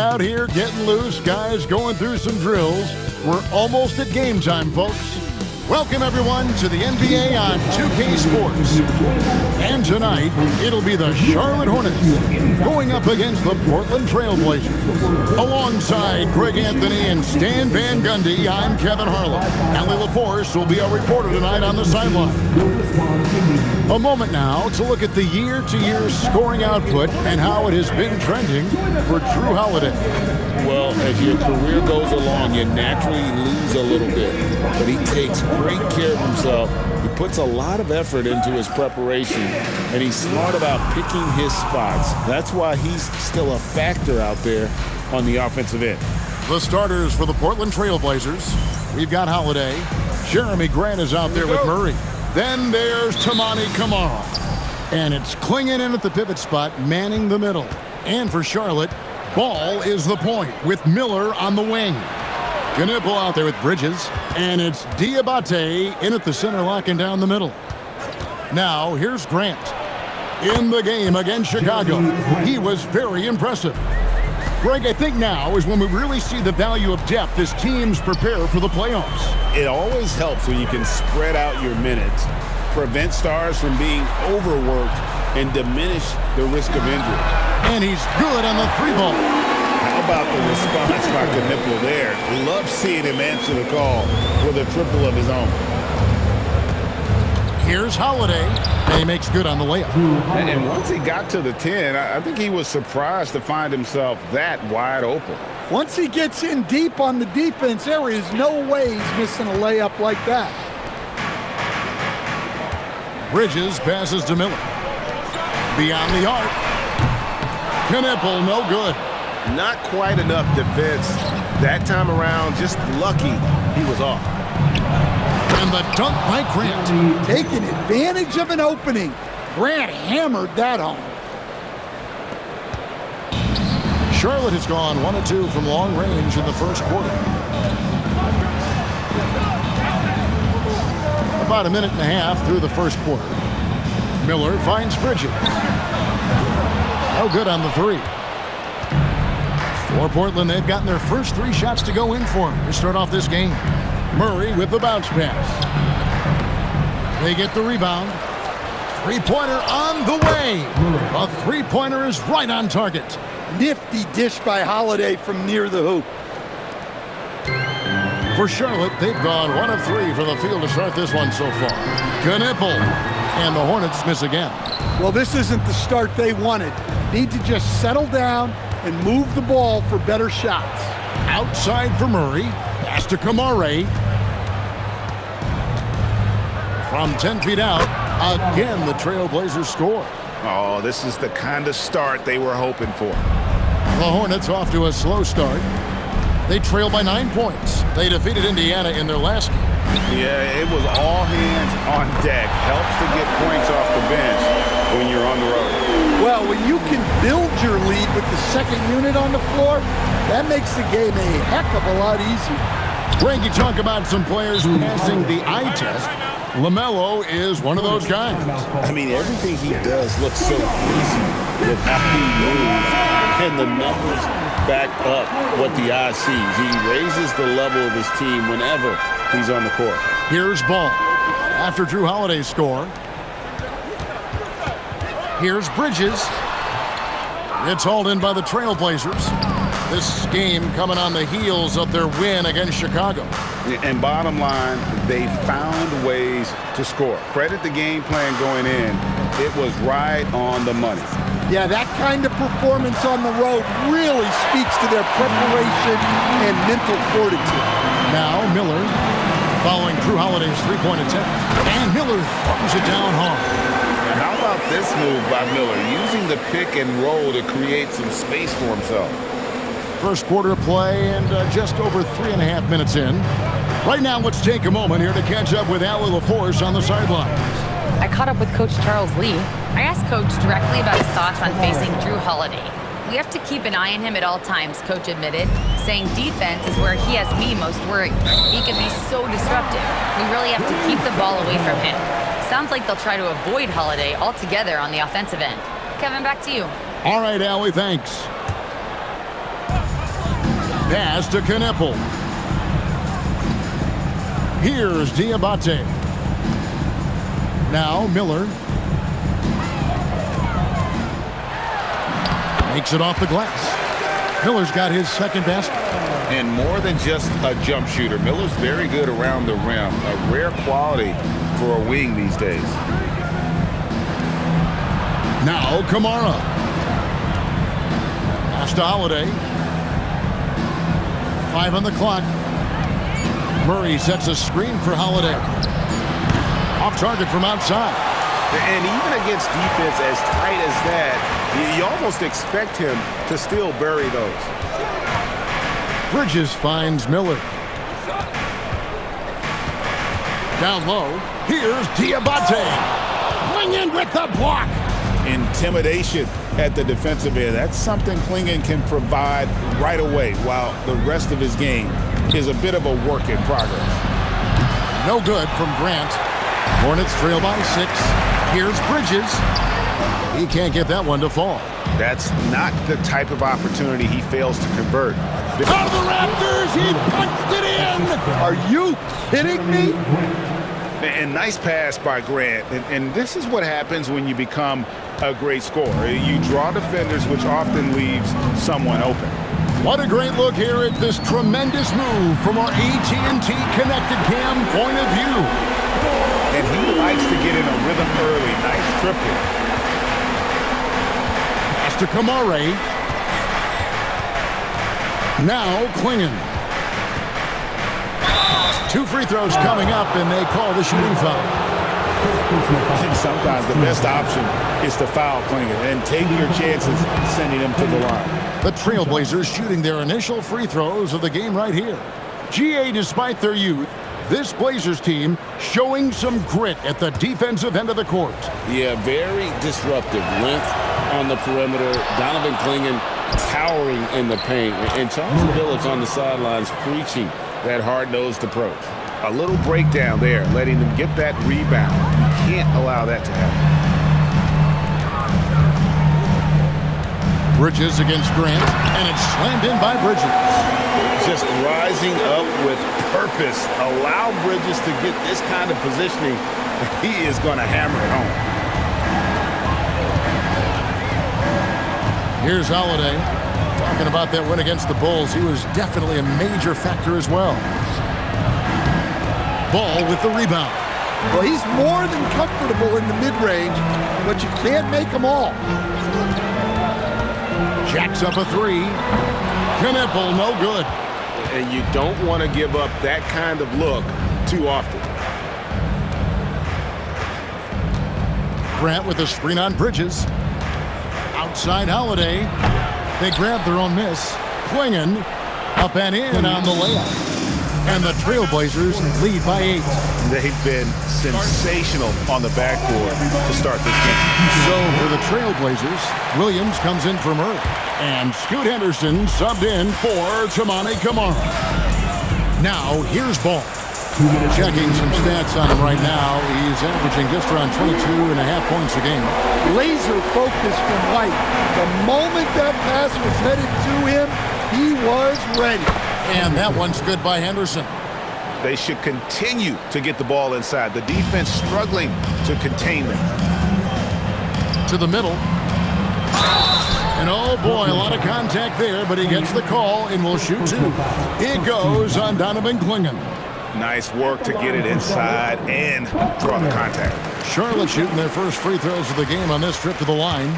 out here getting loose, guys going through some drills. We're almost at game time, folks. Welcome, everyone, to the NBA on 2K Sports. And tonight, it'll be the Charlotte Hornets going up against the Portland Trail Blazers. Alongside Greg Anthony and Stan Van Gundy, I'm Kevin Harlan. Allie LaForce will be our reporter tonight on the sideline. A moment now to look at the year-to-year scoring output and how it has been trending for Drew Holiday. Well, as your career goes along, you naturally lose a little bit, but he takes great care of himself. He puts a lot of effort into his preparation, and he's smart about picking his spots. That's why he's still a factor out there on the offensive end. The starters for the Portland Trail Blazers. We've got Holiday. Jeremy Grant is out there with Murray. Then there's Tamani Kamara. And it's clinging in at the pivot spot, manning the middle. And for Charlotte, Ball is the point with Miller on the wing. Knipple out there with Bridges. And it's Diabate in at the center, locking down the middle. Now, here's Grant. In the game against Chicago, he was very impressive. Greg, I think now is when we really see the value of depth as teams prepare for the playoffs. It always helps when you can spread out your minutes, prevent stars from being overworked, and diminish the risk of injury. And he's good on the three ball. How about the response by Knipple there? Love seeing him answer the call with a triple of his own. Here's Holiday, and he makes good on the layup. And once he got to the 10, I think he was surprised to find himself that wide open. Once he gets in deep on the defense, there is no way he's missing a layup like that. Bridges passes to Miller. Beyond the arc. Knipple, no good. Not quite enough defense. That time around, just lucky he was off. And the dunk by Grant. Taking advantage of an opening. Grant hammered that home. Charlotte has gone 1 of 2 from long range in the first quarter. About a minute and a half through the first quarter. Miller finds Bridges. No good on the three. For Portland, they've gotten their first 3 shots to go in for them to start off this game. Murray with the bounce pass. They get the rebound. Three-pointer on the way. A three-pointer is right on target. Nifty dish by Holiday from near the hoop. For Charlotte, they've gone 1 of 3 from the field to start this one so far. Knipple. And the Hornets miss again. Well, this isn't the start they wanted. Need to just settle down and move the ball for better shots. Outside for Murray. Pass to Kamara. From 10 feet out, again the Trailblazers score. Oh, this is the kind of start they were hoping for. The Hornets off to a slow start. They trail by 9 points. They defeated Indiana in their last game. Yeah, it was all hands on deck. Helps to get points off the bench when you're on the road. Well, when you can build your lead with the second unit on the floor, that makes the game a heck of a lot easier. Greg, you talk about some players passing the eye test. LaMelo is one of those guys. I mean, everything he does looks so easy with how he moves, and the numbers back up what the eye sees. He raises the level of his team whenever he's on the court. Here's Ball. After Drew Holiday's score. Here's Bridges. It's hauled in by the Trailblazers. This game coming on the heels of their win against Chicago. And bottom line, they found ways to score. Credit the game plan going in. It was right on the money. Yeah, that kind of performance on the road really speaks to their preparation and mental fortitude. Now Miller following Drew Holiday's three-point attempt. And Miller throws it down hard. How about this move by Miller, using the pick and roll to create some space for himself? First quarter play and just over 3.5 minutes in. Right now, let's take a moment here to catch up with Allie LaForce on the sidelines. I caught up with Coach Charles Lee. I asked Coach directly about his thoughts on facing Drew Holiday. We have to keep an eye on him at all times, Coach admitted, saying defense is where he has me most worried. He can be so disruptive. We really have to keep the ball away from him. Sounds like they'll try to avoid Holiday altogether on the offensive end. Kevin, back to you. All right, Allie, thanks. Pass to Knipple. Here's Diabate. Now Miller. Makes it off the glass. Miller's got his second basket. And more than just a jump shooter, Miller's very good around the rim. A rare quality for a wing these days. Now Kamara. Pass to Holiday. 5 on the clock. Murray sets a screen for Holiday. Off target from outside. And even against defense as tight as that, you almost expect him to still bury those. Bridges finds Miller. Down low. Here's Diabate. Clingan with the block. Intimidation at the defensive end. That's something Clingan can provide right away, while the rest of his game is a bit of a work in progress. No good from Grant. Hornets trail by 6. Here's Bridges. He can't get that one to fall. That's not the type of opportunity he fails to convert. Out of the Raptors, he punched it in! Are you kidding me? And nice pass by Grant. And this is what happens when you become a great scorer. You draw defenders, which often leaves someone open. What a great look here at this tremendous move from our AT&T Connected Cam point of view. And he likes to get in a rhythm early. Nice triple. Pass to Kamare. Now Clingan. 2 free throws coming up, and they call the shooting foul. I think sometimes the best option is to foul Clingan and take your chances sending him to the line. The Trailblazers shooting their initial free throws of the game right here. GA, despite their youth, this Blazers team showing some grit at the defensive end of the court. Yeah, very disruptive. Length on the perimeter. Donovan Clingan towering in the paint. And Charles Billups on the sidelines preaching that hard-nosed approach. A little breakdown there, letting them get that rebound. You can't allow that to happen. Bridges against Grant, and it's slammed in by Bridges. Just rising up with purpose. Allow Bridges to get this kind of positioning. He is going to hammer it home. Here's Holiday. Talking about that win against the Bulls, he was definitely a major factor as well. Ball with the rebound. Well, he's more than comfortable in the mid-range, but you can't make them all. Jacks up a 3. Knipple, no good. And you don't want to give up that kind of look too often. Grant with a screen on Bridges. Outside Holiday. They grab their own miss. Clingan up and in on the layup. And the Trailblazers lead by 8. They've been sensational on the backboard to start this game. So for the Trailblazers, Williams comes in for Murray. And Scoot Henderson subbed in for Tamani Kamara. Now here's Ball. Checking some stats on him right now. He's averaging just around 22.5 points a game. Laser focus from White. The moment that pass was headed to him, he was ready. And that one's good by Henderson. They should continue to get the ball inside. The defense struggling to contain them. To the middle. And oh boy, a lot of contact there, but he gets the call and will shoot 2. It goes on Donovan Clingan. Nice work to get it inside and draw the contact. Charlotte shooting their first free throws of the game on this trip to the line.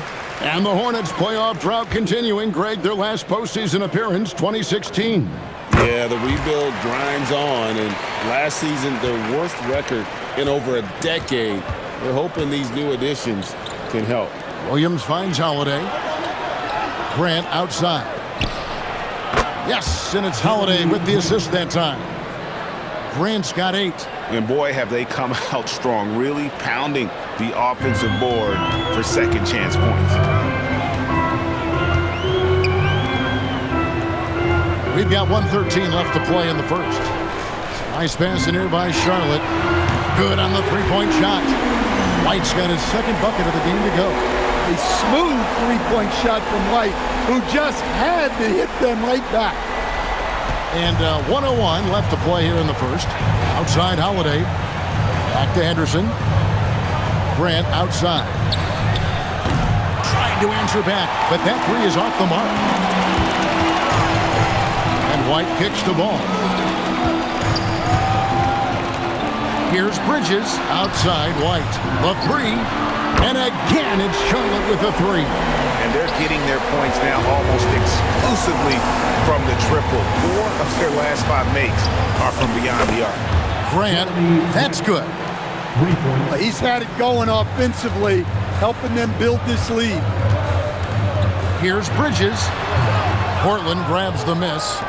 And the Hornets playoff drought continuing. Greg, their last postseason appearance, 2016. Yeah, the rebuild grinds on, and last season, their worst record in over a decade. We're hoping these new additions can help. Williams finds Holiday. Grant outside. Yes, and it's Holiday with the assist that time. Grant's got 8. And boy, have they come out strong, really pounding the offensive board for second chance points. We've got 1:13 left to play in the first. Nice pass in here by Charlotte. Good on the three-point shot. White's got his second bucket of the game to go. A smooth three-point shot from White, who just had to hit them right back. And 1:01 left to play here in the first. Outside Holiday. Back to Henderson. Grant outside. Trying to answer back, but that three is off the mark. And White kicks the ball. Here's Bridges outside White. The three. And again, it's Charlotte with the three. And they're getting their points now almost exclusively from the triple. 4 of their last 5 makes are from beyond the arc. Grant, that's good. He's had it going offensively, helping them build this lead. Here's Bridges. Portland grabs the miss.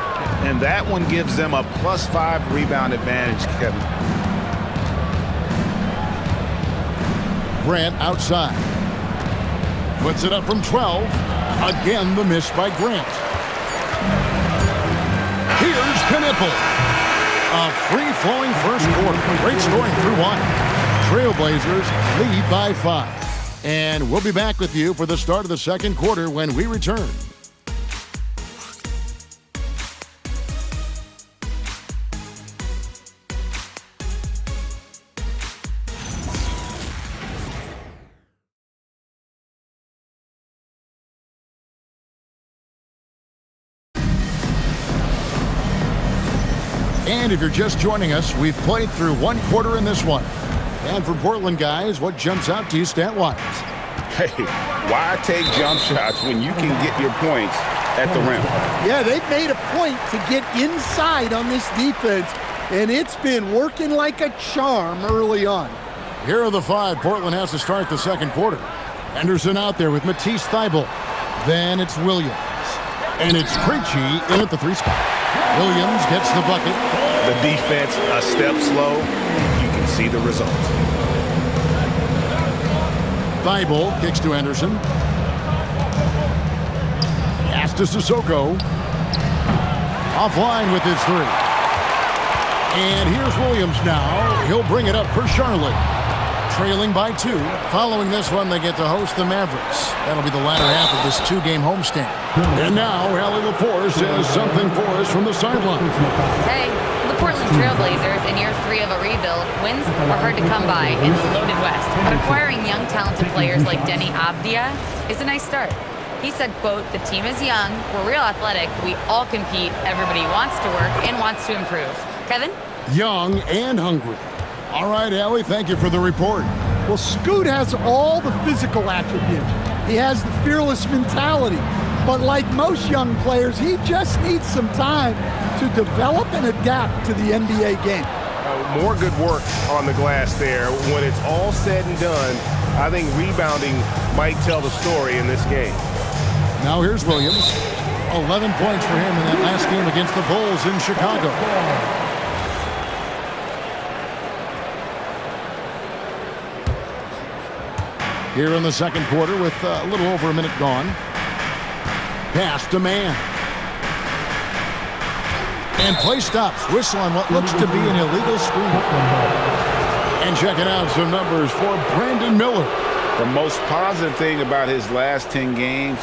And that one gives them a +5 rebound advantage, Kevin. Grant outside. Puts it up from 12. Again, the miss by Grant. Here's Knipple. A free-flowing first quarter. Great scoring through one. Trailblazers lead by 5. And we'll be back with you for the start of the second quarter when we return. And if you're just joining us, we've played through one quarter in this one. And for Portland guys, what jumps out to you stat-wise? Hey, why take jump shots when you can get your points at the rim? Yeah, they've made a point to get inside on this defense, and it's been working like a charm early on. Here are the 5 Portland has to start the second quarter. Henderson out there with Matisse Thybulle. Then it's Williams. And it's Krejci in at the 3 spot. Williams gets the bucket. The defense a step slow, and you can see the results. Thybulle kicks to Henderson. Pass to Sissoko. Offline with his 3. And here's Williams now. He'll bring it up for Charlotte. Trailing by 2. Following this one, they get to host the Mavericks. That'll be the latter half of this 2-game homestand. And now, Allie LaForce says something for us from the sideline. Hey, the Portland Trailblazers in year 3 of a rebuild, wins are hard to come by in the loaded West. But acquiring young, talented players like Denny Avdia is a nice start. He said, quote, "The team is young, we're real athletic, we all compete, everybody wants to work and wants to improve." Kevin? Young and hungry. All right, Allie, thank you for the report. Well, Scoot has all the physical attributes. He has the fearless mentality. But like most young players, he just needs some time to develop and adapt to the NBA game. More good work on the glass there. When it's all said and done, I think rebounding might tell the story in this game. Now here's Williams. 11 points for him in that last game against the Bulls in Chicago. Here in the second quarter with a little over a minute gone. Pass to man. And play stops. Whistle on what looks to be an illegal screen. And checking out some numbers for Brandon Miller. The most positive thing about his last 10 games,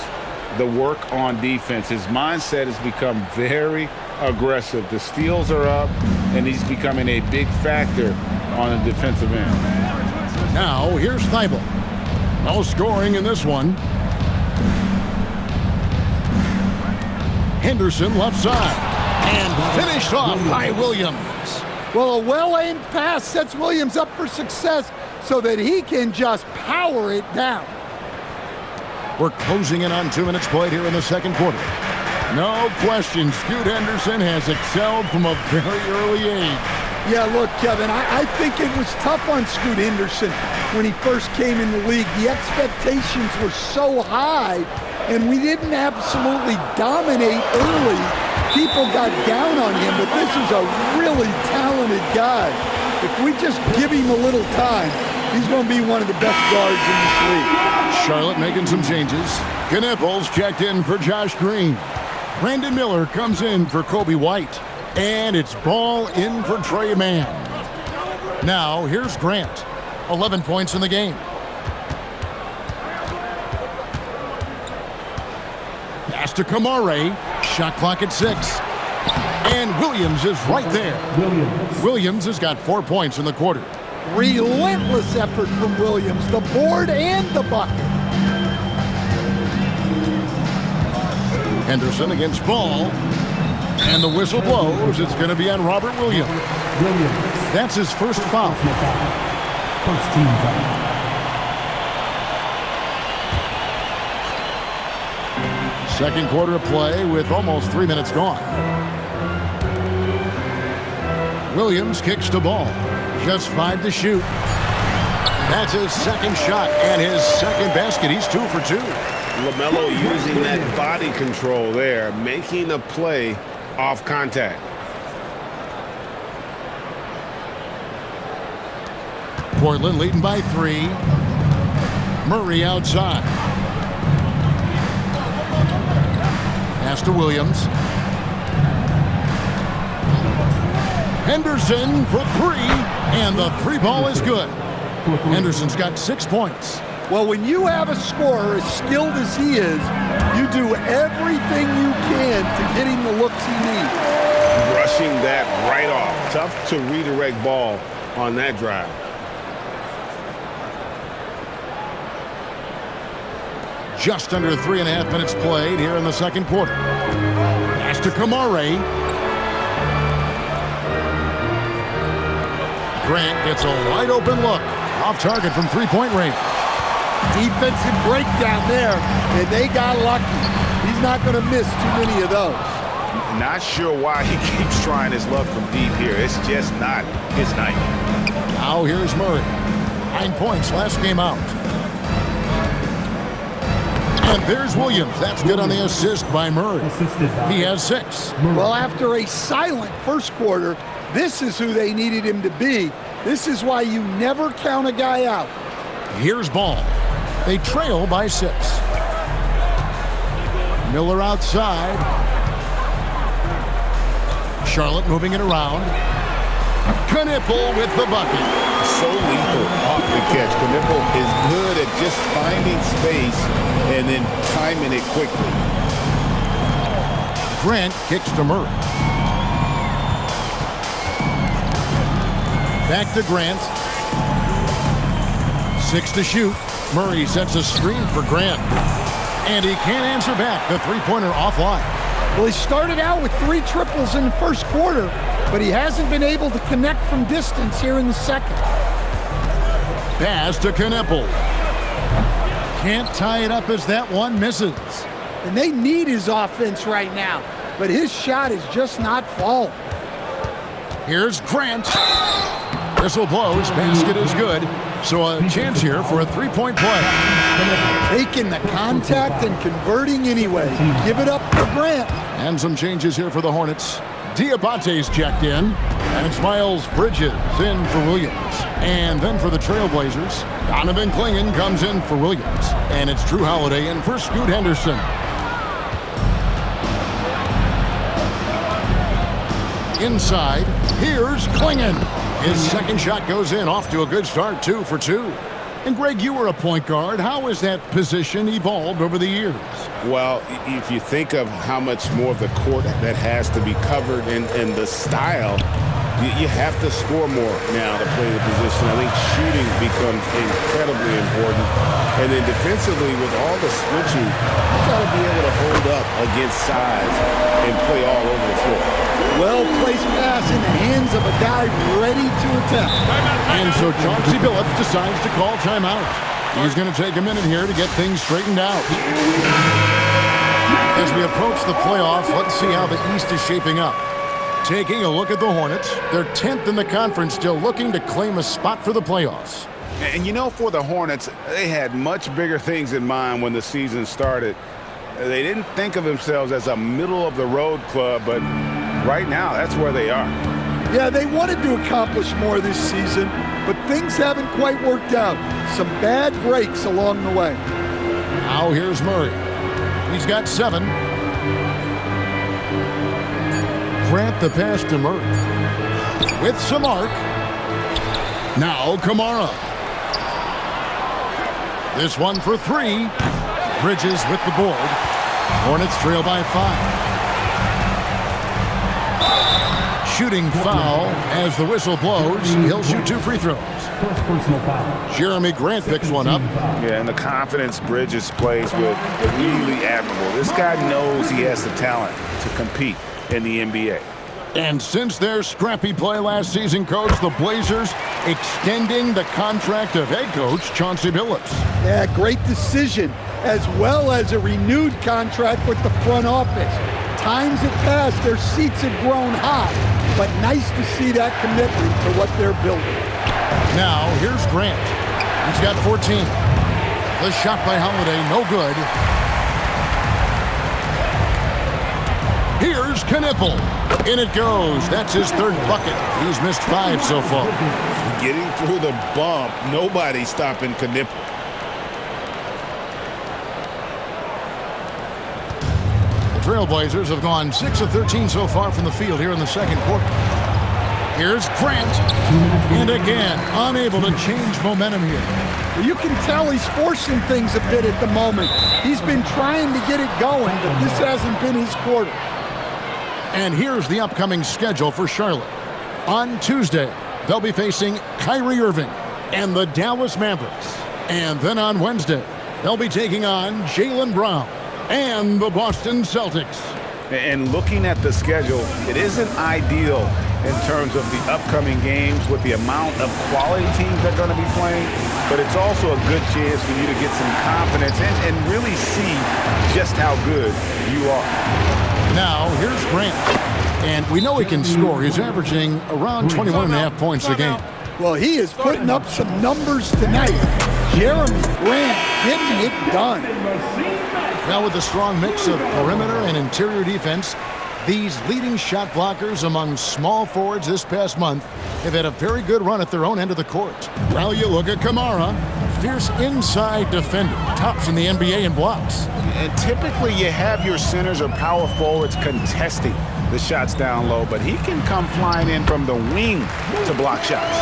the work on defense. His mindset has become very aggressive. The steals are up, and he's becoming a big factor on the defensive end. Now, here's Thybulle. No scoring in this one. Henderson left side. And finished off by Williams. Well, a well-aimed pass sets Williams up for success so that he can just power it down. We're closing in on 2 minutes played here in the second quarter. No question, Scoot Henderson has excelled from a very early age. Yeah, look, Kevin, I think it was tough on Scoot Henderson when he first came in the league. The expectations were so high, and we didn't absolutely dominate early. People got down on him, but this is a really talented guy. If we just give him a little time, he's going to be one of the best guards in this league. Charlotte making some changes. Knipples checked in for Josh Green. Brandon Miller comes in for Kobe White. And it's ball in for Trey Mann. Now, here's Grant. 11 points in the game. Pass to Kamare. Shot clock at 6. And Williams is right there. Williams has got 4 points in the quarter. Relentless effort from Williams, the board and the bucket. Henderson against Ball. And the whistle blows. It's going to be on Robert Williams. That's his first foul. First team foul. Second quarter of play with almost 3 minutes gone. Williams kicks the ball. Just 5 to shoot. That's his second shot and his second basket. He's 2 for 2. LaMelo using that body control there, making a play off contact. Portland leading by 3. Murray outside. Pass to Williams. Henderson for 3, and the 3 ball is good. Henderson's got 6 points. Well, when you have a scorer as skilled as he is, you do everything you can to get him the looks he needs. Brushing that right off. Tough to redirect ball on that drive. Just under 3.5 minutes played here in the second quarter. Pass to Kamare. Grant gets a wide open look. Off target from 3-point range. Defensive breakdown there, and they got lucky. He's not going to miss too many of those. Not sure why he keeps trying his luck from deep here. It's just not his night. Now here's Murray. 9 points last game out. And there's Williams. That's good on the assist by Murray. He has 6. Well, after a silent first quarter, this is who they needed him to be. This is why you never count a guy out. Here's Ball. They trail by 6. Miller outside. Charlotte moving it around. Knipple with the bucket. So lethal off the catch. Knipple is good at just finding space and then timing it quickly. Grant kicks to Murray. Back to Grant. 6 to shoot. Murray sets a screen for Grant. And he can't answer back. The three-pointer offline. Well, he started out with 3 triples in the first quarter, but he hasn't been able to connect from distance here in the second. Pass to Knipple. Can't tie it up as that one misses. And they need his offense right now, but his shot is just not falling. Here's Grant. Whistle blows. Basket is good. So a chance here for a 3-point play. Taking the contact and converting anyway. Give it up to Grant. And some changes here for the Hornets. Diabate's checked in. And it's Miles Bridges in for Williams. And then for the Trailblazers, Donovan Clingan comes in for Williams. And it's Drew Holiday in for Scoot Henderson. Inside, here's Clingan. His second shot goes in, off to a good start, 2 for 2. And Greg, you were a point guard. How has that position evolved over the years? Well, if you think of how much more of the court that has to be covered and the style, you have to score more now to play the position. I think shooting becomes incredibly important. And then defensively, with all the switching, you got to be able to hold up against size and play all over the floor. Well-placed pass in the hands of a guy ready to attack. And so Chauncey Billups decides to call timeout. He's going to take a minute here to get things straightened out. As we approach the playoffs, let's see how the East is shaping up. Taking a look at the Hornets, they're 10th in the conference, still looking to claim a spot for the playoffs. And you know, for the Hornets, they had much bigger things in mind when the season started. They didn't think of themselves as a middle-of-the-road club, but right now, that's where they are. Yeah, they wanted to accomplish more this season, but things haven't quite worked out. Some bad breaks along the way. Now here's Murray. He's got 7. Grant the pass to Murray. With some arc. Now Kamara. This one for 3. Bridges with the board. Hornets trail by 5. Shooting foul as the whistle blows. He'll shoot 2 free throws. First personal foul. Jeremy Grant picks one up. Yeah, and the confidence Bridges plays with, really admirable. This guy knows he has the talent to compete in the NBA. And since their scrappy play last season, Coach, the Blazers extending the contract of head coach Chauncey Billups. Yeah, great decision, as well as a renewed contract with the front office. Times have passed, their seats have grown hot, but nice to see that commitment to what they're building. Now, here's Grant. He's got 14. The shot by Holiday, no good. Here's Knipple. In it goes. That's his 3rd bucket. He's missed 5 so far. Getting through the bump, nobody stopping Knipple. The Trailblazers have gone 6 of 13 so far from the field here in the second quarter. Here's Grant. And again, unable to change momentum here. You can tell he's forcing things a bit at the moment. He's been trying to get it going, but this hasn't been his quarter. And here's the upcoming schedule for Charlotte. On Tuesday, they'll be facing Kyrie Irving and the Dallas Mavericks. And then on Wednesday, they'll be taking on Jaylen Brown and the Boston Celtics. And looking at the schedule, it isn't ideal in terms of the upcoming games with the amount of quality teams that are going to be playing, but it's also a good chance for you to get some confidence and really see just how good you are. Now, here's Grant. And we know he can score. He's averaging around 21.5 points a game. Well, he is putting up some numbers tonight. Jeremy Grant getting it done. Now with a strong mix of perimeter and interior defense, these leading shot blockers among small forwards this past month have had a very good run at their own end of the court. Well, you look at Kamara, a fierce inside defender, tops in the NBA in blocks. And typically you have your centers or power forwards contesting the shots down low, but he can come flying in from the wing to block shots.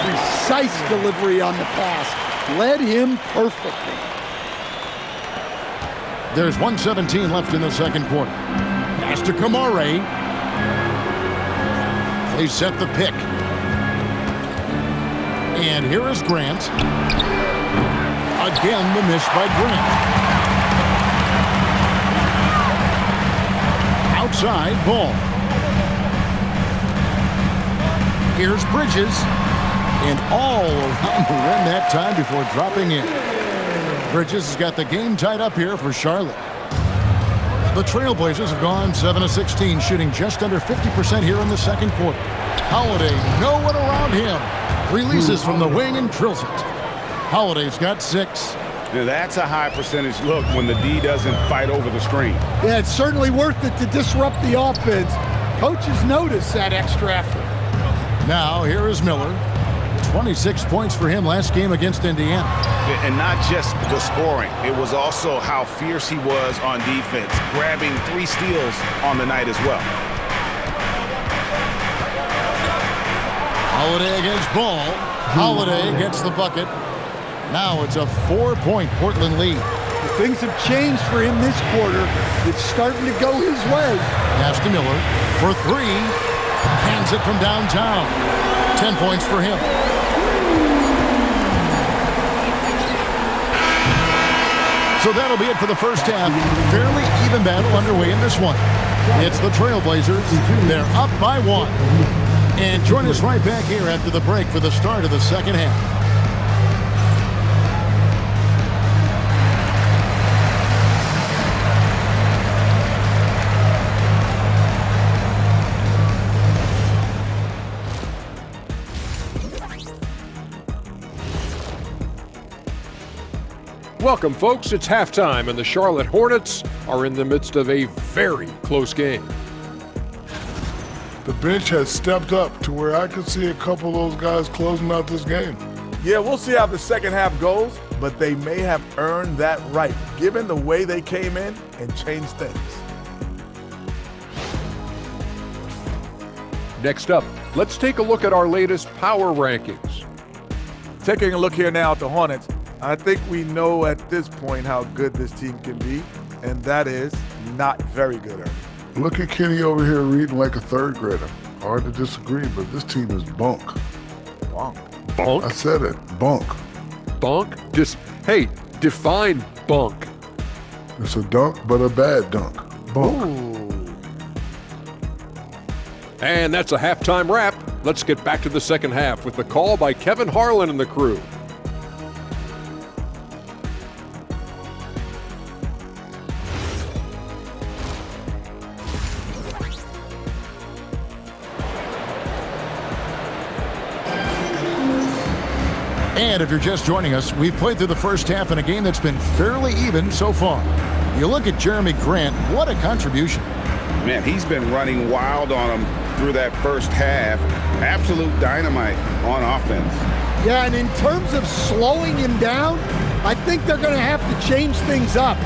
Precise delivery on the pass. Led him perfectly. There's 1:17 left in the second quarter. Pass to Kamara. They set the pick. And here is Grant. Again, the miss by Grant. Outside ball. Here's Bridges. And all around the rim that time before dropping in. Bridges has got the game tied up here for Charlotte. The Trailblazers have gone 7 of 16, shooting just under 50% here in the second quarter. Holiday, no one around him. Releases from the wing and drills it. Holiday's got 6. Now that's a high percentage look when the D doesn't fight over the screen. Yeah, it's certainly worth it to disrupt the offense. Coaches notice that extra effort. Now, here is Miller. 26 points for him last game against Indiana. And not just the scoring, it was also how fierce he was on defense, grabbing 3 steals on the night as well. Holiday against Ball. Holiday gets the bucket. Now it's a 4-point Portland lead. Things have changed for him this quarter. It's starting to go his way. Pass to Miller for 3. Hands it from downtown. 10 points for him. So that'll be it for the first half. Fairly even battle underway in this one. It's the Trailblazers. They're up by 1. And join us right back here after the break for the start of the second half. Welcome, folks. It's halftime, and the Charlotte Hornets are in the midst of a very close game. The bench has stepped up to where I could see a couple of those guys closing out this game. Yeah, we'll see how the second half goes, but they may have earned that right, given the way they came in and changed things. Next up, let's take a look at our latest power rankings. Taking a look here now at the Hornets, I think we know at this point how good this team can be, and that is not very good, Ernie. Look at Kenny over here reading like a third grader. Hard to disagree, but this team is bunk. Bunk. Bunk? I said it, bunk. Bunk? Hey, define bunk. It's a dunk, but a bad dunk. Bunk. Ooh. And that's a halftime wrap. Let's get back to the second half with the call by Kevin Harlan and the crew. And if you're just joining us, we've played through the first half in a game that's been fairly even so far. You look at Jeremy Grant, what a contribution. Man, he's been running wild on him through that first half. Absolute dynamite on offense. Yeah, and in terms of slowing him down, I think they're going to have to change things up.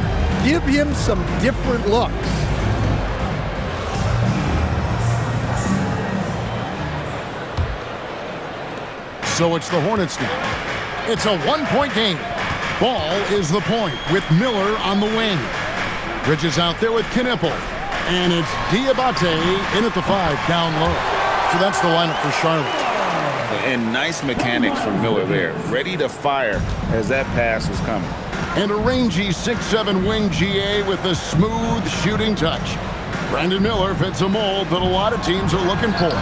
Give him some different looks. So it's the Hornets now. It's a one-point game. Ball is the point with Miller on the wing. Bridges out there with Knipple. And it's Diabate in at the 5, down low. So that's the lineup for Charlotte. And nice mechanics from Miller there. Ready to fire as that pass was coming. And a rangy 6'7" wing GA with a smooth shooting touch. Brandon Miller fits a mold that a lot of teams are looking for.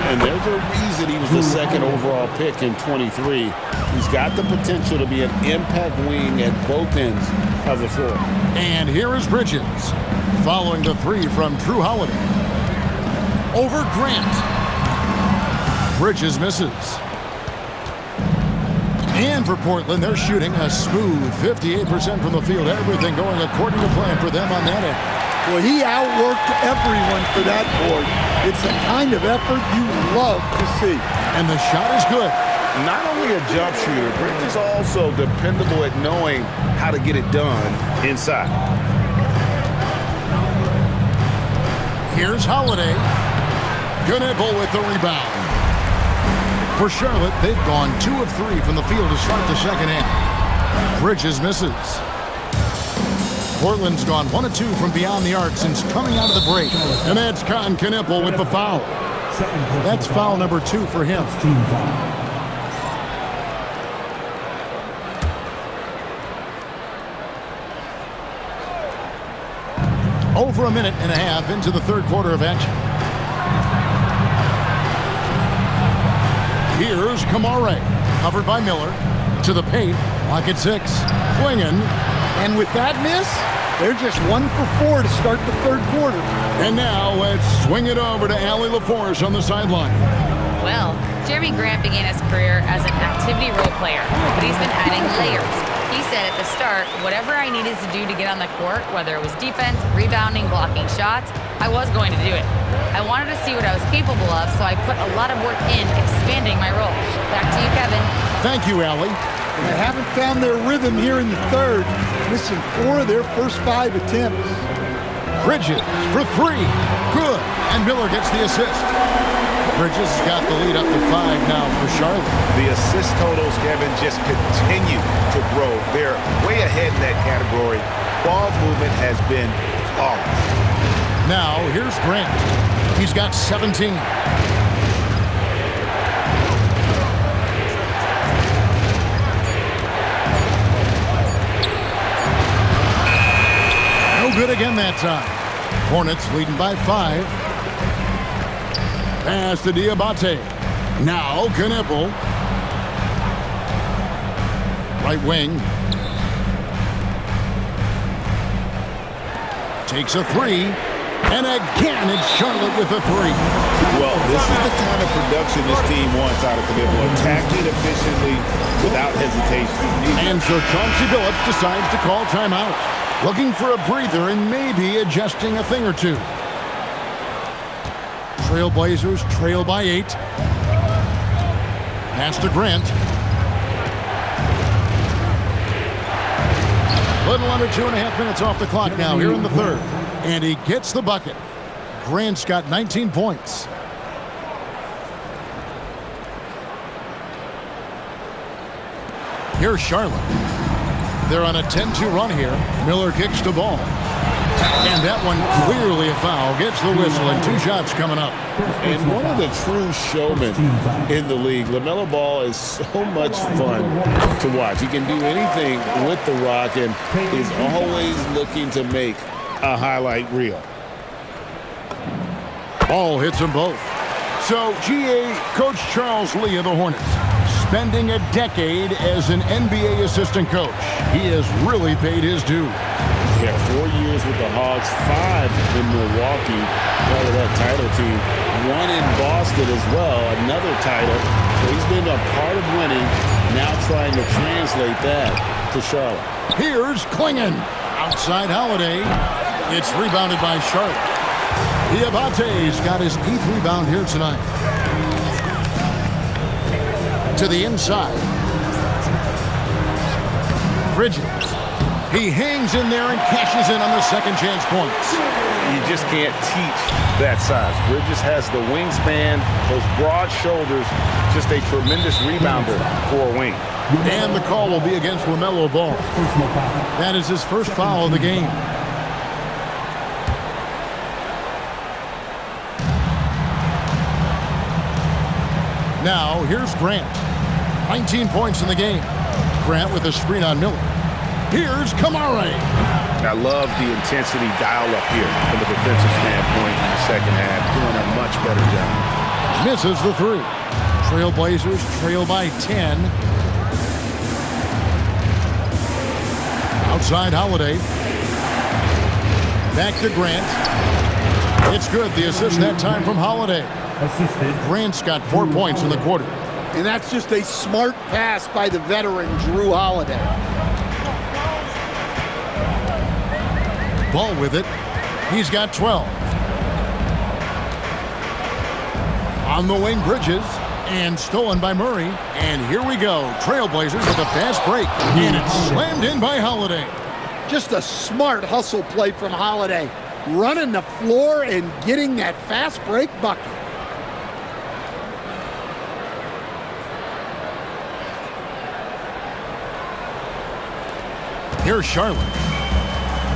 And there's a reason he was the second overall pick in 23. He's got the potential to be an impact wing at both ends of the floor. And here is Bridges, following the 3 from Drew Holiday. Over Grant. Bridges misses. And for Portland, they're shooting a smooth 58% from the field. Everything going according to plan for them on that end. Well, he outworked everyone for that board. It's the kind of effort you love to see. And the shot is good. Not only a jump shooter, Bridges also dependable at knowing how to get it done inside. Here's Holiday. Knipple with the rebound. For Charlotte, they've gone 2 of 3 from the field to start the second half. Bridges misses. Portland's gone 1 of 2 from beyond the arc since coming out of the break. And that's Cotton Knipple with the foul. That's foul number 2 for him. Team foul. Over a minute and a half into the third quarter of action. Here's Kamare, covered by Miller. To the paint, lock at 6. Swinging. And with that miss, they're just 1 for 4 to start the third quarter. And now let's swing it over to Allie LaForce on the sideline. Well, Jeremy Grant began his career as an activity role player, but he's been adding layers. He said at the start, whatever I needed to do to get on the court, whether it was defense, rebounding, blocking shots, I was going to do it. I wanted to see what I was capable of, so I put a lot of work in expanding my role. Back to you, Kevin. Thank you, Allie. They haven't found their rhythm here in the third, missing 4 of their first 5 attempts. Bridges for 3. Good. And Miller gets the assist. Bridges has got the lead up to 5 now for Charlotte. The assist totals, Kevin, just continue to grow. They're way ahead in that category. Ball movement has been flawless. Now, here's Grant. He's got 17. No good again that time. Hornets leading by 5. Pass to Diabate. Now Knipple. Right wing. Takes a 3. And again, it's Charlotte with a 3. Well, this is the kind of production this team wants out of Knipple. Attacking efficiently without hesitation. And so Chauncey Billups decides to call timeout. Looking for a breather and maybe adjusting a thing or 2. Trailblazers trail by 8. Pass to Grant. Little under 2.5 minutes off the clock now here in the third. And he gets the bucket. Grant's got 19 points. Here's Charlotte. They're on a 10-2 run here. Miller kicks the ball. And that one clearly a foul. Gets the whistle, and 2 shots coming up. And one of the true showmen in the league. LaMelo Ball is so much fun to watch. He can do anything with the rock and is always looking to make a highlight reel. Ball hits them both. So, GA, Coach Charles Lee of the Hornets, spending a decade as an NBA assistant coach. He has really paid his dues. He had 4 years with the Hawks, 5 in Milwaukee, part of that title team. 1 in Boston as well, another title. So he's been a part of winning, now trying to translate that to Charlotte. Here's Klingon. Outside Holiday. It's rebounded by Charlotte. Diabate's got his 8th rebound here tonight. To the inside. Bridges. He hangs in there and cashes in on the second chance points. You just can't teach that size. Bridges has the wingspan, those broad shoulders, just a tremendous rebounder for a wing. And the call will be against LaMelo Ball. That is his first foul of the game. Now, here's Grant. 19 points in the game. Grant with a screen on Miller. Here's Kamare. I love the intensity dial up here from a defensive standpoint in the second half. Doing a much better job. Misses the 3. Trailblazers trail by 10. Outside Holiday. Back to Grant. It's good. The assist that time from Holiday. Grant's got 4 points in the quarter. And that's just a smart pass by the veteran, Drew Holiday. Ball with it. He's got 12. On the wing, Bridges. And stolen by Murray. And here we go. Trailblazers with a fast break. And it's slammed in by Holiday. Just a smart hustle play from Holiday. Running the floor and getting that fast break bucket. Here's Charlotte.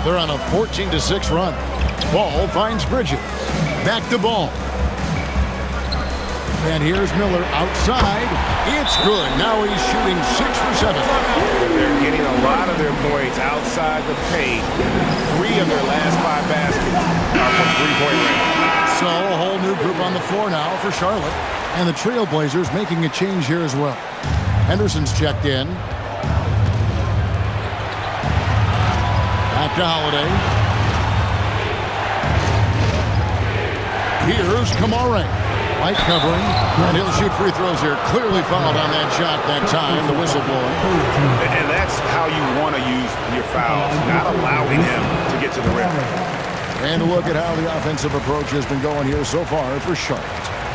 They're on a 14-6 run. Ball finds Bridges. Back to Ball. And here's Miller outside. It's good. Now he's shooting 6 for 7. They're getting a lot of their points outside the paint. 3 of their last 5 baskets are from three-point range. So a whole new group on the floor now for Charlotte. And the Trailblazers making a change here as well. Henderson's checked in. Back to Holiday. Here's Kamare. Light covering, and he'll shoot free throws here. Clearly fouled on that shot that time, the whistle blowing. And that's how you want to use your fouls, not allowing him to get to the rim. And look at how the offensive approach has been going here so far for Charlotte.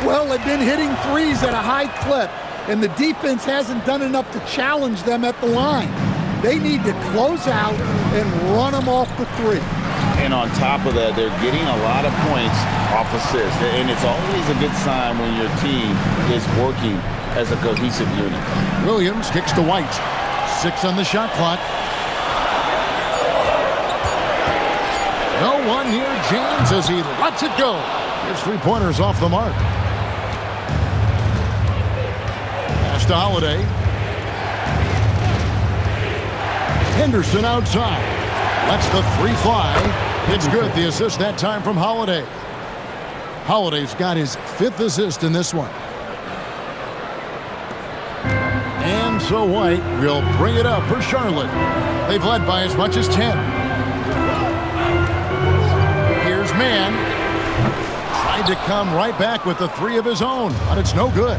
Well, they've been hitting threes at a high clip, and the defense hasn't done enough to challenge them at the line. They need to close out and run them off the 3. And on top of that, they're getting a lot of points off assists. And it's always a good sign when your team is working as a cohesive unit. Williams kicks to White. 6 on the shot clock. No one near James as he lets it go. His 3-pointers off the mark. Pass to Holiday. Henderson outside. Lets the 3 fly. It's good. The assist that time from Holiday. Holiday's got his 5th assist in this one. And so White will bring it up for Charlotte. They've led by as much as 10. Here's Mann. Tried to come right back with the 3 of his own, but it's no good.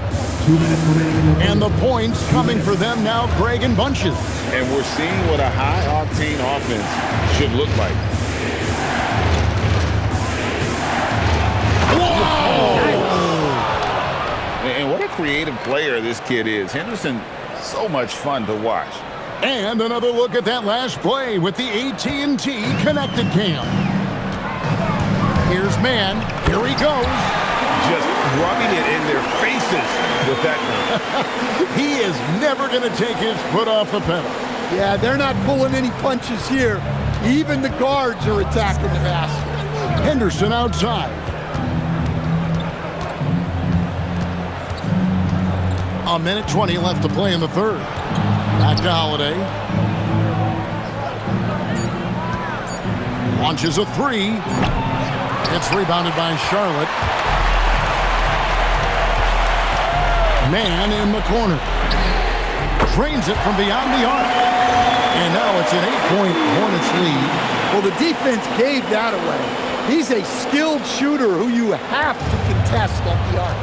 And the points coming for them now, Greg and bunches. And we're seeing what a high-octane offense should look like. And what a creative player this kid is. Henderson, so much fun to watch. And another look at that last play with the AT&T Connected Cam. Here's Mann. Here he goes. Just rubbing it in their faces with that. He is never going to take his foot off the pedal. Yeah, they're not pulling any punches here. Even the guards are attacking the basket. Henderson outside. A minute 20 left to play in the third. Back to Holiday. Launches a three. It's rebounded by Charlotte. Man in the corner. Drains it from beyond the arc. And now it's an 8-point Hornets lead. Well, the defense gave that away. He's a skilled shooter who you have to contest at the arc.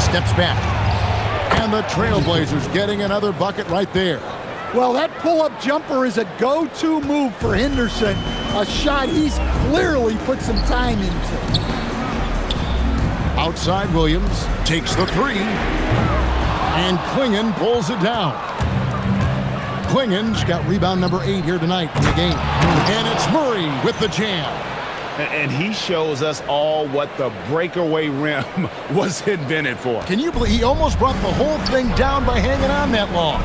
Steps back. And the Trailblazers getting another bucket right there. Well, that pull-up jumper is a go-to move for Henderson. A shot he's clearly put some time into. Outside Williams takes the three. And Klingon pulls it down. Klingon's got rebound number 8 here tonight in the game. And it's Murray with the jam. And he shows us all what the breakaway rim was invented for. Can you believe he almost brought the whole thing down by hanging on that long?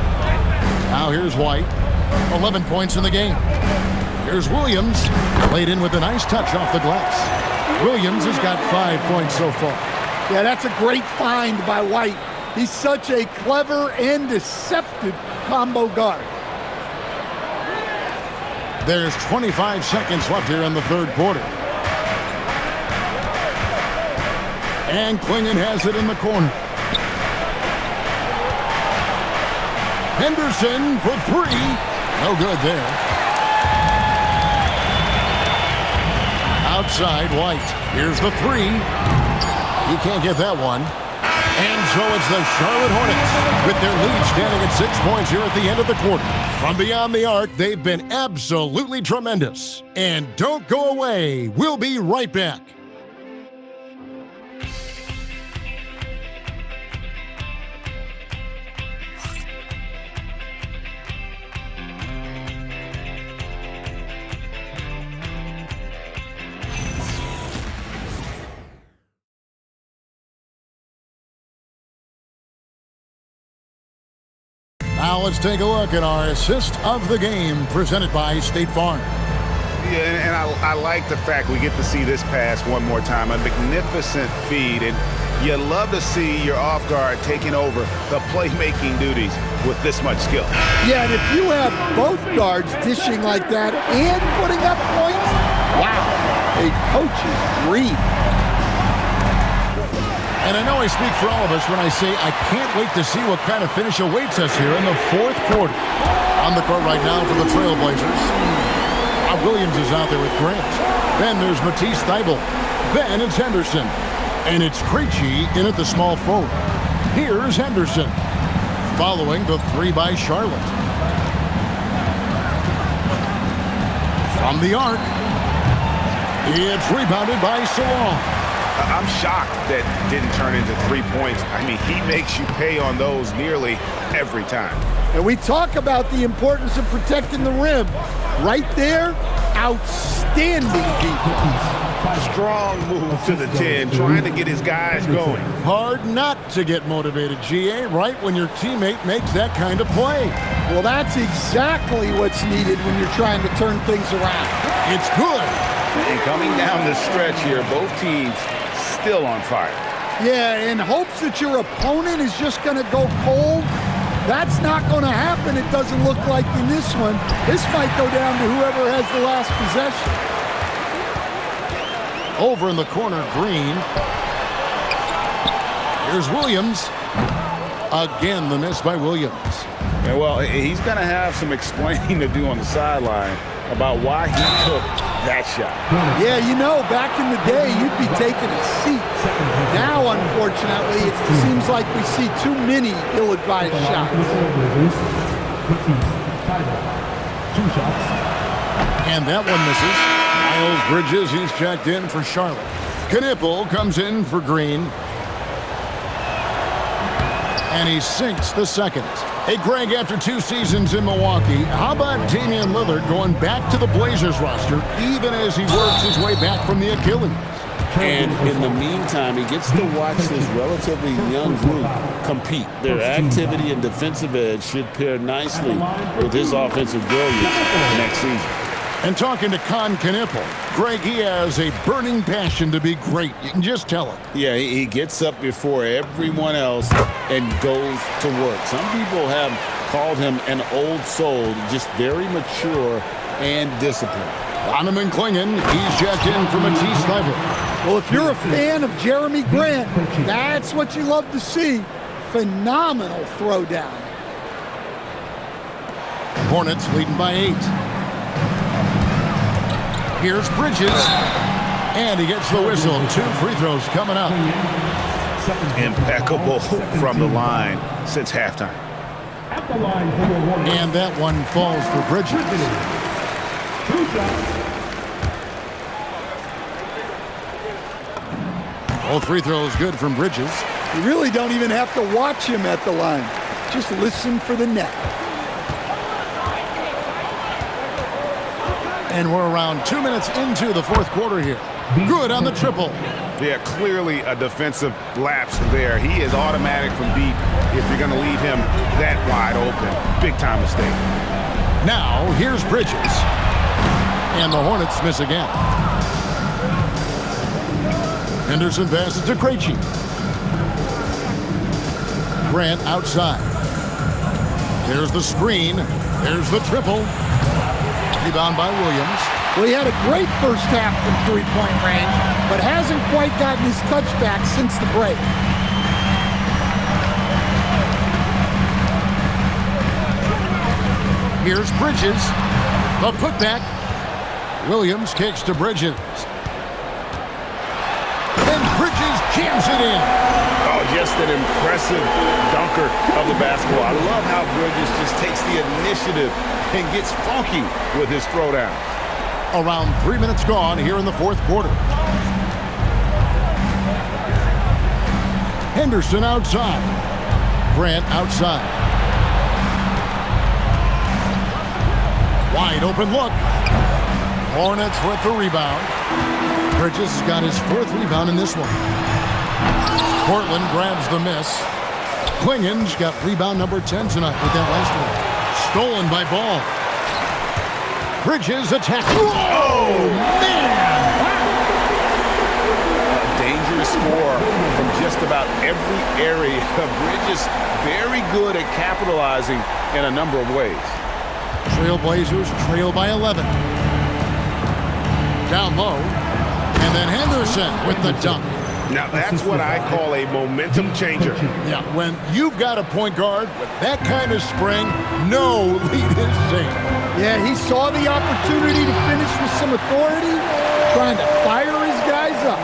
Now here's White. 11 points in the game. Here's Williams. Played in with a nice touch off the glass. Williams has got 5 points so far. Yeah, that's a great find by White. He's such a clever and deceptive combo guard. There's 25 seconds left here in the third quarter. And Klingon has it in the corner. Henderson for three. No good there. Outside White. Here's the three. He can't get that one. And so it's the Charlotte Hornets with their lead standing at 6 points here at the end of the quarter. From beyond the arc, they've been absolutely tremendous. And don't go away. We'll be right back. Now let's take a look at our assist of the game presented by State Farm. Yeah, and I like the fact we get to see this pass one more time. A magnificent feed, and you love to see your off guard taking over the playmaking duties with this much skill. Yeah, and if you have both guards dishing like that and putting up points, wow, a coach's dream. And I know I speak for all of us when I say I can't wait to see what kind of finish awaits us here in the fourth quarter. On the court right now for the Trailblazers. Williams is out there with Grant. Then there's Matisse Thybulle. Then it's Henderson. And it's Krejci in at the small forward. Here's Henderson. Following the three by Charlotte. From the arc. It's rebounded by Salon. I'm shocked that didn't turn into 3 points. I mean, he makes you pay on those nearly every time. And we talk about the importance of protecting the rim. Right there, outstanding defense. Strong move to the 10, trying to get his guys going. Hard not to get motivated, GA, right when your teammate makes that kind of play. Well, that's exactly what's needed when you're trying to turn things around. It's good. And coming down the stretch here, both teams still on fire. Yeah, in hopes that your opponent is just going to go cold. That's not going to happen, it doesn't look like in this one. This might go down to whoever has the last possession. Over in the corner, Green. Here's Williams. Again, the miss by Williams. Yeah, well, he's going to have some explaining to do on the sideline about why he took that shot. Yeah, you know, back in the day, you'd be taking a seat. Now, unfortunately, it seems like we see too many ill-advised shots. 2 shots. And that one misses. Miles Bridges, he's checked in for Charlotte. Knippel comes in for Green. And he sinks the second. Hey, Greg, after 2 seasons in Milwaukee, how about Damian Lillard going back to the Blazers roster even as he works his way back from the Achilles? And in the meantime, he gets to watch this relatively young group compete. Their activity and defensive edge should pair nicely with his offensive brilliance next season. And talking to Con Knippel, Greg, he has a burning passion to be great. You can just tell it. Yeah, he gets up before everyone else and goes to work. Some people have called him an old soul, just very mature and disciplined. Donovan Clingan, he's checked in from a T-Sniper. Well, if you're a fan of Jeremy Grant, that's what you love to see. Phenomenal throwdown. Hornets leading by 8. Here's Bridges, and he gets the whistle. 2 free throws coming up. Impeccable from the line since halftime. And that one falls for Bridges. 2 shots. All free throws good from Bridges. You really don't even have to watch him at the line. Just listen for the net. And we're around 2 minutes into the fourth quarter here. Good on the triple. Yeah, clearly a defensive lapse there. He is automatic from deep if you're going to leave him that wide open. Big time mistake. Now, here's Bridges. And the Hornets miss again. Henderson passes to Krejci. Grant outside. There's the screen. There's the triple. Rebound by Williams. Well, he had a great first half from three-point range, but hasn't quite gotten his touchback since the break. Here's Bridges. The putback. Williams kicks to Bridges. And Bridges jams it in. Oh, just an impressive dunker of the basketball. I love how Bridges just takes the initiative and gets funky with his throwdown. Around 3 minutes gone here in the fourth quarter. Henderson outside. Grant outside. Wide open look. Hornets with the rebound. Bridges has got his 4th rebound in this one. Portland grabs the miss. Clingan's got rebound number 10 tonight with that last one. Stolen by Ball. Bridges attack. Oh, man! A dangerous score from just about every area. Bridges very good at capitalizing in a number of ways. Trailblazers trail by 11. Down low. And then Henderson with the dunk. Now, that's what I call a momentum changer. Yeah, when you've got a point guard with that kind of spring, no lead is safe. Yeah, he saw the opportunity to finish with some authority, trying to fire his guys up.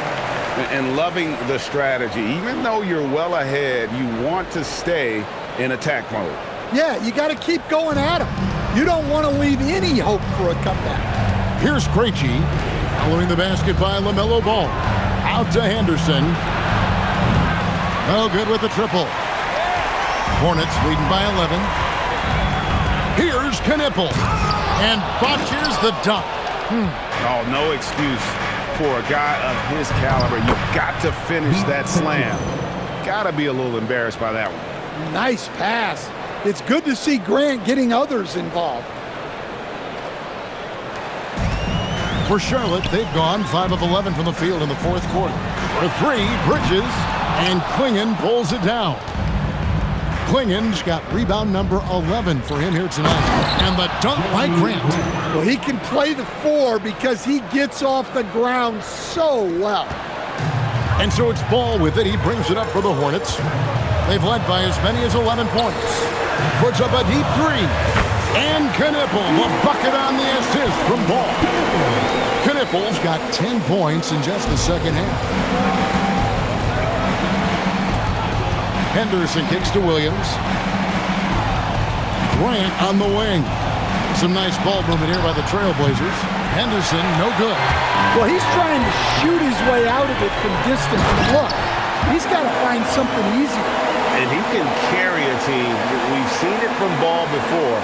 And loving the strategy. Even though you're well ahead, you want to stay in attack mode. Yeah, you got to keep going at him. You don't want to leave any hope for a comeback. Here's Krejci, following the basket by LaMelo Ball. Out to Henderson. Oh, good with the triple. Hornets leading by 11. Here's Knippel. And botches the dunk. Oh, no excuse for a guy of his caliber. You've got to finish that slam. Got to be a little embarrassed by that one. Nice pass. It's good to see Grant getting others involved. For Charlotte, they've gone 5 of 11 from the field in the fourth quarter. For 3, Bridges, and Clingan pulls it down. Clingan's got rebound number 11 for him here tonight. And the dunk by Grant. Well, he can play the 4 because he gets off the ground so well. And so it's Ball with it. He brings it up for the Hornets. They've led by as many as 11 points. Puts up a deep 3. And Knippel, the bucket on the assist from Ball. Knippel's got 10 points in just the second half. Henderson kicks to Williams. Grant on the wing. Some nice ball movement here by the Trailblazers. Henderson, no good. Well, he's trying to shoot his way out of it from distance. Look, he's got to find something easy. And he can carry a team. We've seen it from Ball before,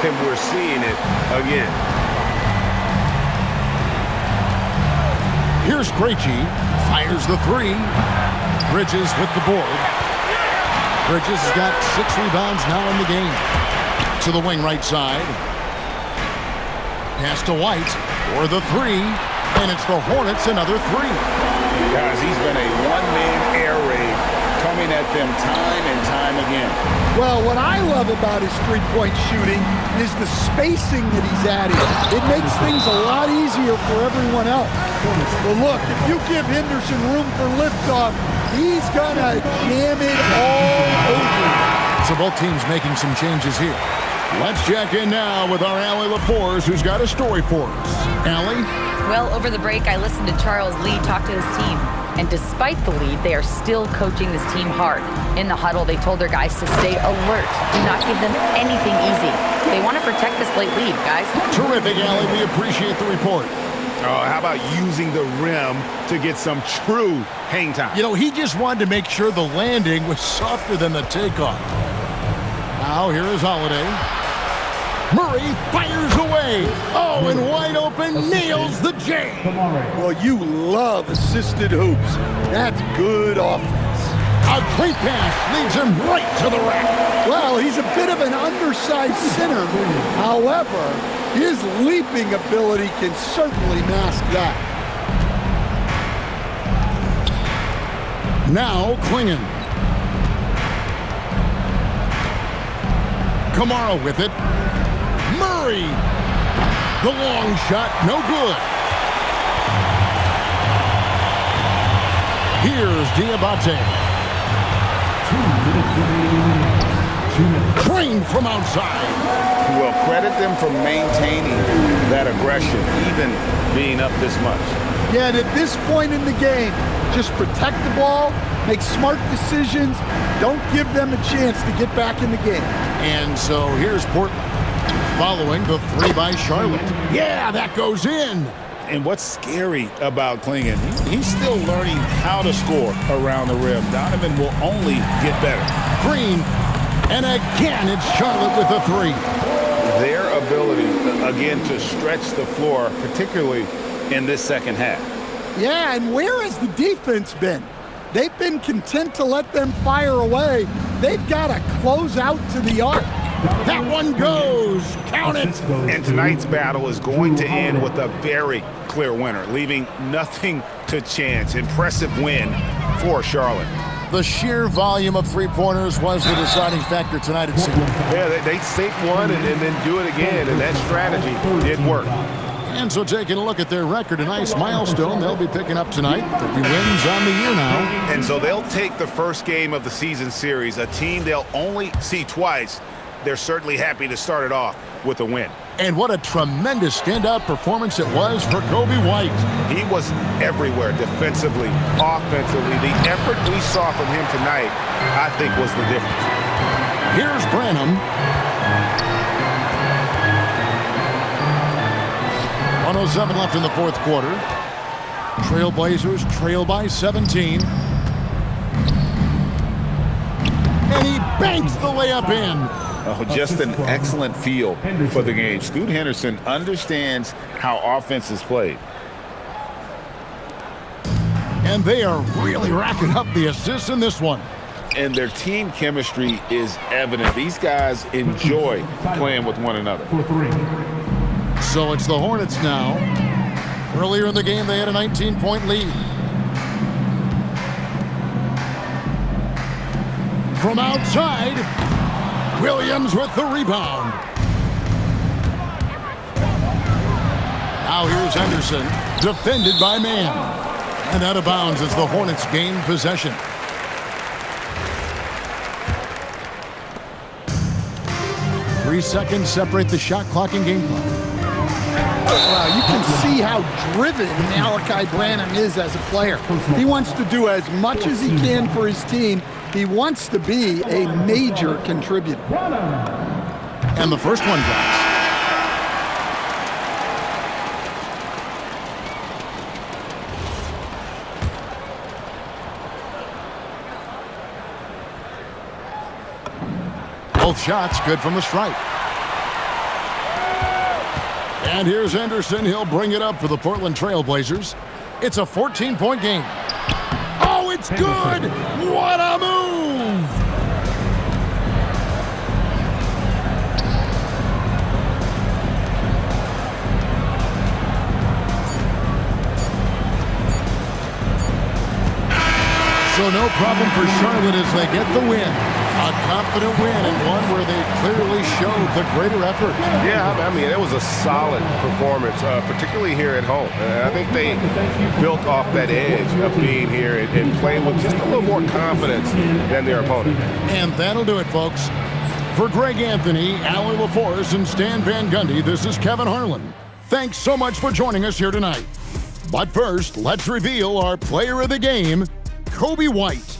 and we're seeing it again. Here's Krejci, Fires the three. Bridges with the board. Bridges has got 6 rebounds now in the game. To the wing right side. Pass to White for the three. And it's the Hornets, another three. Guys, he's been a one-man air raid coming at them time and time again. Well, what I love about his three-point shooting is the spacing that he's adding. It makes things a lot easier for everyone else. But look, if you give Henderson room for liftoff, he's going to jam it all over. So both teams making some changes here. Let's check in now with our Allie LaForce, who's got a story for us. Allie? Well, over the break, I listened to Charles Lee talk to his team. And despite the lead, they are still coaching this team hard. In the huddle, they told their guys to stay alert. Do not give them anything easy. They want to protect this late lead, guys. Terrific, Allie. We appreciate the report. How about using the rim to get some true hang time? You know, he just wanted to make sure the landing was softer than the takeoff. Now, here is Holiday. Murray fires away. Oh, and wide open, nails the J. Well, you love assisted hoops. That's good offense. A great pass leads him right to the rack. Well, he's a bit of an undersized center. However, his leaping ability can certainly mask that. Now, Klingon. Kamara with it. Murray. The long shot, no good. Here's Diabate. Crane from outside. Well, credit them for maintaining that aggression, even being up this much. Yeah, and at this point in the game, just protect the ball, make smart decisions, don't give them a chance to get back in the game. And so here's Portland, following the three by Charlotte. Yeah, that goes in. And what's scary about Klingon, he's still learning how to score around the rim. Donovan will only get better. Green, and again it's Charlotte with a three. Their ability, again, to stretch the floor, particularly in this second half. Yeah, and where has the defense been? They've been content to let them fire away. They've got to close out to the arc. That one goes. Count it. And tonight's battle is going to end with a very clear winner, leaving nothing to chance. Impressive win for Charlotte. The sheer volume of three-pointers was the deciding factor tonight, it seemed. Yeah, they sink one and then do it again, and that strategy did work. And so taking a look at their record, a nice milestone they'll be picking up tonight. 30 wins on the year now. And so they'll take the first game of the season series, a team they'll only see twice. They're certainly happy to start it off with a win. And what a tremendous standout performance it was for Kobe White. He was everywhere defensively, offensively. The effort we saw from him tonight, I think, was the difference. Here's Branham. 1:07 left in the fourth quarter. Trailblazers trail by 17. And he banks the layup in. Oh, just an excellent feel for the game. Scoot Henderson understands how offense is played. And they are really racking up the assists in this one. And their team chemistry is evident. These guys enjoy playing with one another. So it's the Hornets now. Earlier in the game, they had a 19-point lead. From outside, Williams with the rebound. Now here's Henderson, defended by Mann. And out of bounds as the Hornets gain possession. Three seconds separate the shot clock and game clock. Wow, you can see how driven Malachi Branham is as a player. He wants to do as much as he can for his team. He wants to be a major contributor. And the first one drops. Both shots good from the stripe. And here's Henderson. He'll bring it up for the Portland Trail Blazers. It's a 14-point game. it's good! What a move! So no problem for Charlotte as they get the win. A confident win and one where they clearly showed the greater effort. Yeah, I mean, it was a solid performance, particularly here at home. And I think they built off that edge of being here and playing with just a little more confidence than their opponent. And that'll do it, folks. For Greg Anthony, Allie LaForce, and Stan Van Gundy, this is Kevin Harlan. Thanks so much for joining us here tonight. But first, let's reveal our player of the game, Kobe White.